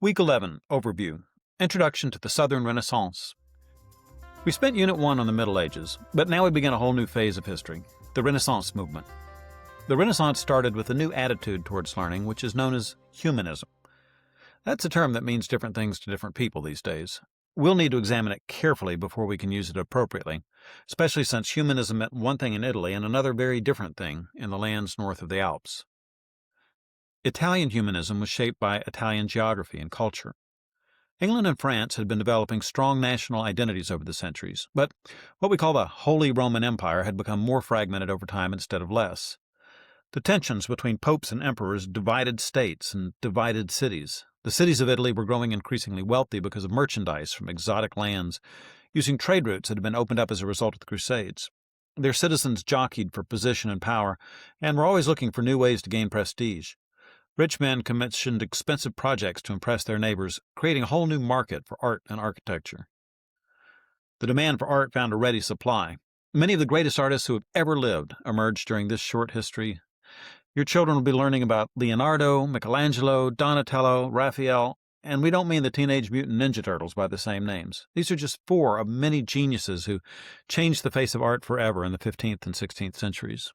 Week 11, Overview, Introduction to the Southern Renaissance. We spent Unit 1 on the Middle Ages, but now we begin a whole new phase of history, the Renaissance movement. The Renaissance started with a new attitude towards learning, which is known as humanism. That's a term that means different things to different people these days. We'll need to examine it carefully before we can use it appropriately, especially since humanism meant one thing in Italy and another very different thing in the lands north of the Alps. Italian humanism was shaped by Italian geography and culture. England and France had been developing strong national identities over the centuries, but what we call the Holy Roman Empire had become more fragmented over time instead of less. The tensions between popes and emperors divided states and divided cities. The cities of Italy were growing increasingly wealthy because of merchandise from exotic lands, using trade routes that had been opened up as a result of the Crusades. Their citizens jockeyed for position and power, and were always looking for new ways to gain prestige. Rich men commissioned expensive projects to impress their neighbors, creating a whole new market for art and architecture. The demand for art found a ready supply. Many of the greatest artists who have ever lived emerged during this short history. Your children will be learning about Leonardo, Michelangelo, Donatello, Raphael, and we don't mean the Teenage Mutant Ninja Turtles by the same names. These are just four of many geniuses who changed the face of art forever in the 15th and 16th centuries.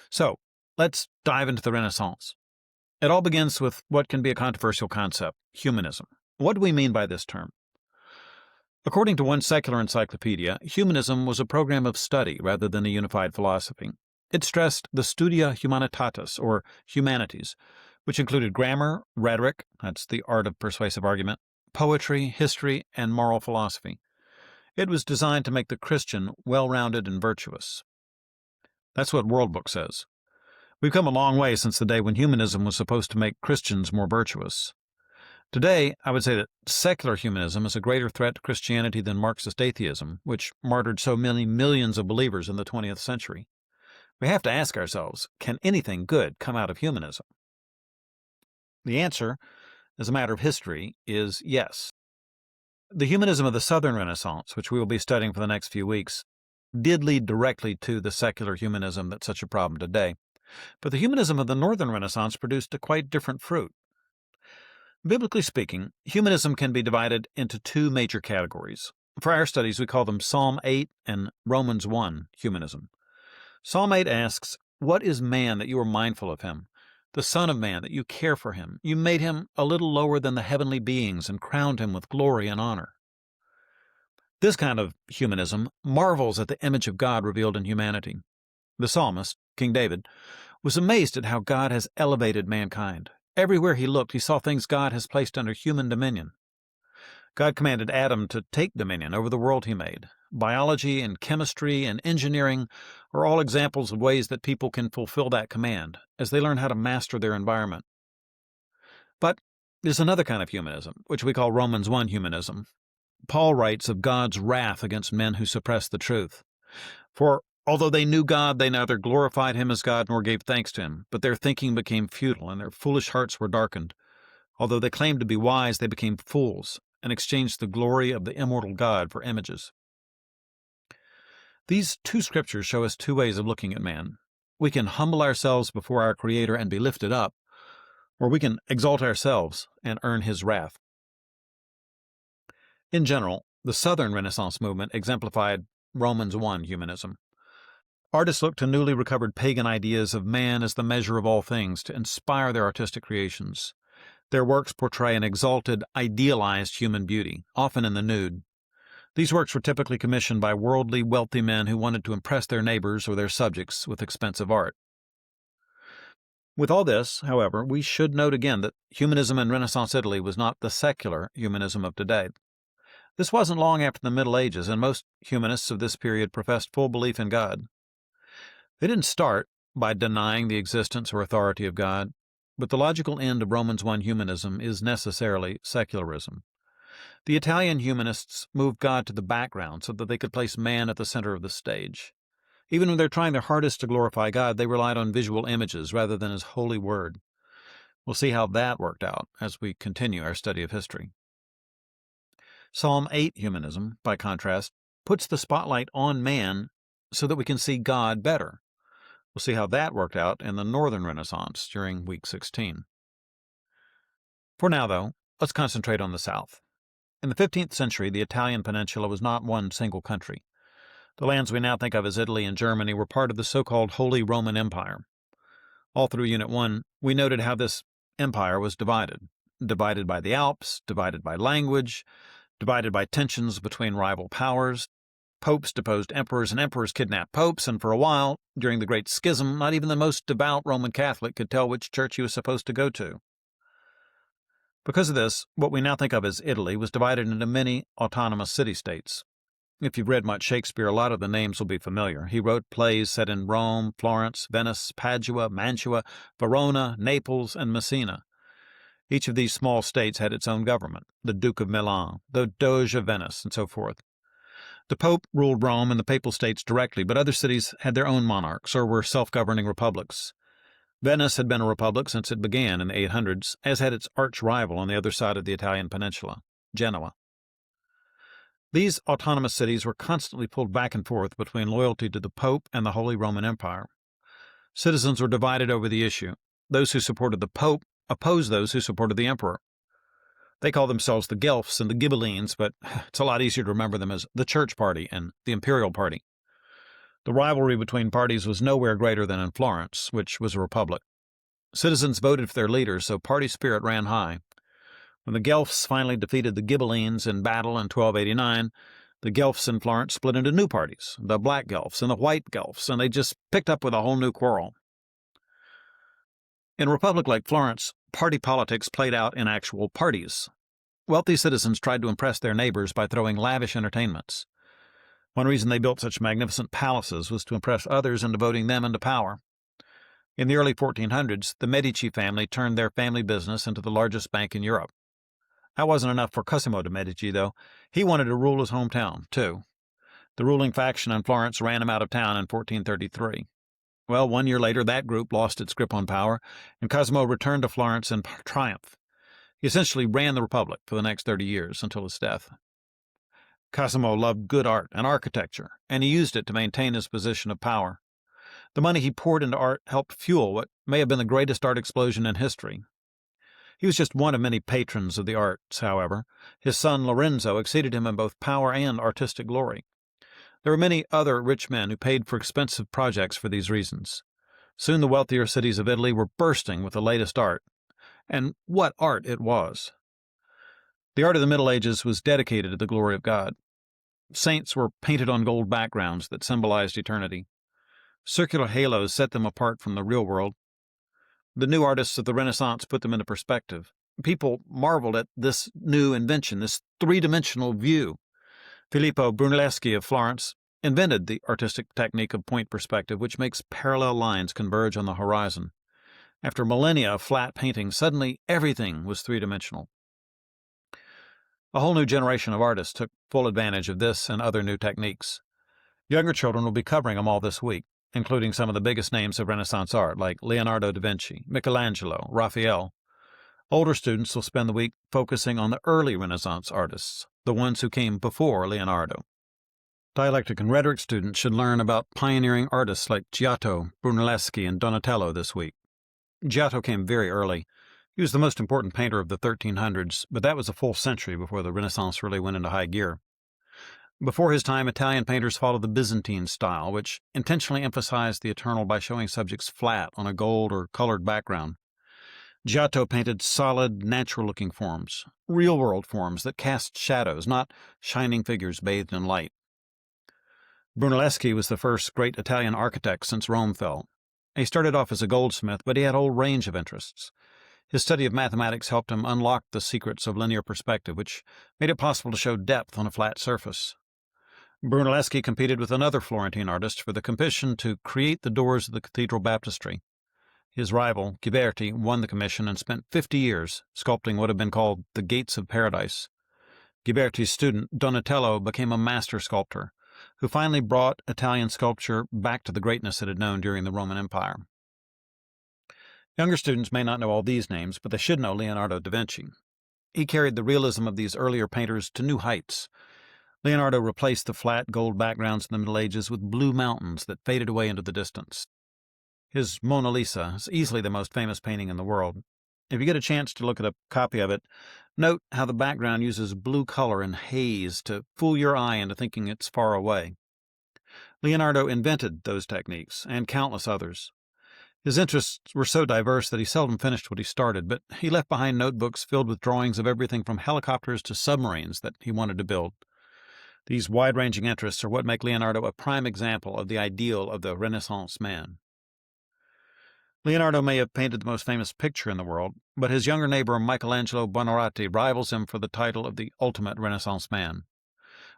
So, let's dive into the Renaissance. It all begins with what can be a controversial concept, humanism. What do we mean by this term? According to one secular encyclopedia, humanism was a program of study rather than a unified philosophy. It stressed the studia humanitatis, or humanities, which included grammar, rhetoric, that's the art of persuasive argument, poetry, history, and moral philosophy. It was designed to make the Christian well-rounded and virtuous. That's what World Book says. We've come a long way since the day when humanism was supposed to make Christians more virtuous. Today, I would say that secular humanism is a greater threat to Christianity than Marxist atheism, which martyred so many millions of believers in the 20th century. We have to ask ourselves, can anything good come out of humanism? The answer, as a matter of history, is yes. The humanism of the Southern Renaissance, which we will be studying for the next few weeks, did lead directly to the secular humanism that's such a problem today. But the humanism of the Northern Renaissance produced a quite different fruit. Biblically speaking, humanism can be divided into two major categories. For our studies, we call them Psalm 8 and Romans 1 humanism. Psalm 8 asks, "What is man that you are mindful of him? The Son of Man that you care for him? You made him a little lower than the heavenly beings and crowned him with glory and honor." This kind of humanism marvels at the image of God revealed in humanity. The psalmist, King David, was amazed at how God has elevated mankind. Everywhere he looked, he saw things God has placed under human dominion. God commanded Adam to take dominion over the world he made. Biology and chemistry and engineering are all examples of ways that people can fulfill that command as they learn how to master their environment. But there's another kind of humanism, which we call Romans 1 humanism. Paul writes of God's wrath against men who suppress the truth. For although they knew God, they neither glorified him as God nor gave thanks to him, but their thinking became futile and their foolish hearts were darkened. Although they claimed to be wise, they became fools and exchanged the glory of the immortal God for images. These two scriptures show us two ways of looking at man. We can humble ourselves before our Creator and be lifted up, or we can exalt ourselves and earn his wrath. In general, the Southern Renaissance movement exemplified Romans 1 humanism. Artists looked to newly recovered pagan ideas of man as the measure of all things to inspire their artistic creations. Their works portray an exalted, idealized human beauty, often in the nude. These works were typically commissioned by worldly, wealthy men who wanted to impress their neighbors or their subjects with expensive art. With all this, however, we should note again that humanism in Renaissance Italy was not the secular humanism of today. This wasn't long after the Middle Ages, and most humanists of this period professed full belief in God. They didn't start by denying the existence or authority of God, but the logical end of Romans 1 humanism is necessarily secularism. The Italian humanists moved God to the background so that they could place man at the center of the stage. Even when they're trying their hardest to glorify God, they relied on visual images rather than his holy word. We'll see how that worked out as we continue our study of history. Psalm 8 humanism, by contrast, puts the spotlight on man so that we can see God better. We'll see how that worked out in the Northern Renaissance during Week 16. For now, though, let's concentrate on the south. In the 15th century, the Italian peninsula was not one single country. The lands we now think of as Italy and Germany were part of the so-called Holy Roman Empire. All through Unit 1, we noted how this empire was divided. Divided by the Alps, divided by language, divided by tensions between rival powers. Popes deposed emperors and emperors kidnapped popes, and for a while, during the Great Schism, not even the most devout Roman Catholic could tell which church he was supposed to go to. Because of this, what we now think of as Italy was divided into many autonomous city-states. If you've read much Shakespeare, a lot of the names will be familiar. He wrote plays set in Rome, Florence, Venice, Padua, Mantua, Verona, Naples, and Messina. Each of these small states had its own government, the Duke of Milan, the Doge of Venice, and so forth. The Pope ruled Rome and the Papal States directly, but other cities had their own monarchs or were self-governing republics. Venice had been a republic since it began in the 800s, as had its arch-rival on the other side of the Italian peninsula, Genoa. These autonomous cities were constantly pulled back and forth between loyalty to the Pope and the Holy Roman Empire. Citizens were divided over the issue. Those who supported the Pope opposed those who supported the Emperor. They call themselves the Guelphs and the Ghibellines, but it's a lot easier to remember them as the Church Party and the Imperial Party. The rivalry between parties was nowhere greater than in Florence, which was a republic. Citizens voted for their leaders, so party spirit ran high. When the Guelphs finally defeated the Ghibellines in battle in 1289, the Guelphs in Florence split into new parties, the Black Guelphs and the White Guelphs, and they just picked up with a whole new quarrel. In a republic like Florence, party politics played out in actual parties. Wealthy citizens tried to impress their neighbors by throwing lavish entertainments. One reason they built such magnificent palaces was to impress others into voting them into power. In the early 1400s, the Medici family turned their family business into the largest bank in Europe. That wasn't enough for Cosimo de' Medici, though. He wanted to rule his hometown, too. The ruling faction in Florence ran him out of town in 1433. Well, 1 year later, that group lost its grip on power, and Cosimo returned to Florence in triumph. He essentially ran the Republic for the next 30 years until his death. Cosimo loved good art and architecture, and he used it to maintain his position of power. The money he poured into art helped fuel what may have been the greatest art explosion in history. He was just one of many patrons of the arts, however. His son Lorenzo exceeded him in both power and artistic glory. There were many other rich men who paid for expensive projects for these reasons. Soon the wealthier cities of Italy were bursting with the latest art. And what art it was! The art of the Middle Ages was dedicated to the glory of God. Saints were painted on gold backgrounds that symbolized eternity. Circular halos set them apart from the real world. The new artists of the Renaissance put them into perspective. People marveled at this new invention, this three-dimensional view. Filippo Brunelleschi of Florence invented the artistic technique of point perspective, which makes parallel lines converge on the horizon. After millennia of flat painting, suddenly everything was three-dimensional. A whole new generation of artists took full advantage of this and other new techniques. Younger children will be covering them all this week, including some of the biggest names of Renaissance art like Leonardo da Vinci, Michelangelo, Raphael. Older students will spend the week focusing on the early Renaissance artists, the ones who came before Leonardo. Dialectic and rhetoric students should learn about pioneering artists like Giotto, Brunelleschi, and Donatello this week. Giotto came very early. He was the most important painter of the 1300s, but that was a full century before the Renaissance really went into high gear. Before his time, Italian painters followed the Byzantine style, which intentionally emphasized the eternal by showing subjects flat on a gold or colored background. Giotto painted solid, natural-looking forms, real-world forms that cast shadows, not shining figures bathed in light. Brunelleschi was the first great Italian architect since Rome fell. He started off as a goldsmith, but he had a whole range of interests. His study of mathematics helped him unlock the secrets of linear perspective, which made it possible to show depth on a flat surface. Brunelleschi competed with another Florentine artist for the commission to create the doors of the cathedral baptistry. His rival, Ghiberti, won the commission and spent 50 years sculpting what had been called the Gates of Paradise. Ghiberti's student, Donatello, became a master sculptor, who finally brought Italian sculpture back to the greatness it had known during the Roman Empire. Younger students may not know all these names, but they should know Leonardo da Vinci. He carried the realism of these earlier painters to new heights. Leonardo replaced the flat gold backgrounds in the Middle Ages with blue mountains that faded away into the distance. His Mona Lisa is easily the most famous painting in the world. If you get a chance to look at a copy of it, note how the background uses blue color and haze to fool your eye into thinking it's far away. Leonardo invented those techniques, and countless others. His interests were so diverse that he seldom finished what he started, but he left behind notebooks filled with drawings of everything from helicopters to submarines that he wanted to build. These wide-ranging interests are what make Leonardo a prime example of the ideal of the Renaissance man. Leonardo may have painted the most famous picture in the world, but his younger neighbor Michelangelo Buonarroti rivals him for the title of the ultimate Renaissance man.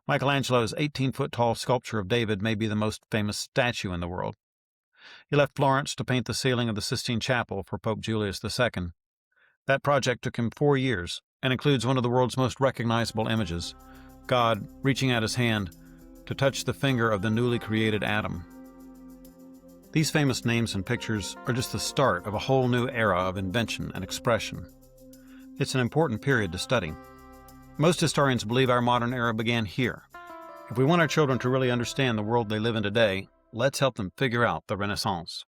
Michelangelo's 18-foot-tall sculpture of David may be the most famous statue in the world. He left Florence to paint the ceiling of the Sistine Chapel for Pope Julius II. That project took him 4 years and includes one of the world's most recognizable images, God reaching out his hand to touch the finger of the newly created Adam. These famous names and pictures are just the start of a whole new era of invention and expression. It's an important period to study. Most historians believe our modern era began here. If we want our children to really understand the world they live in today, let's help them figure out the Renaissance.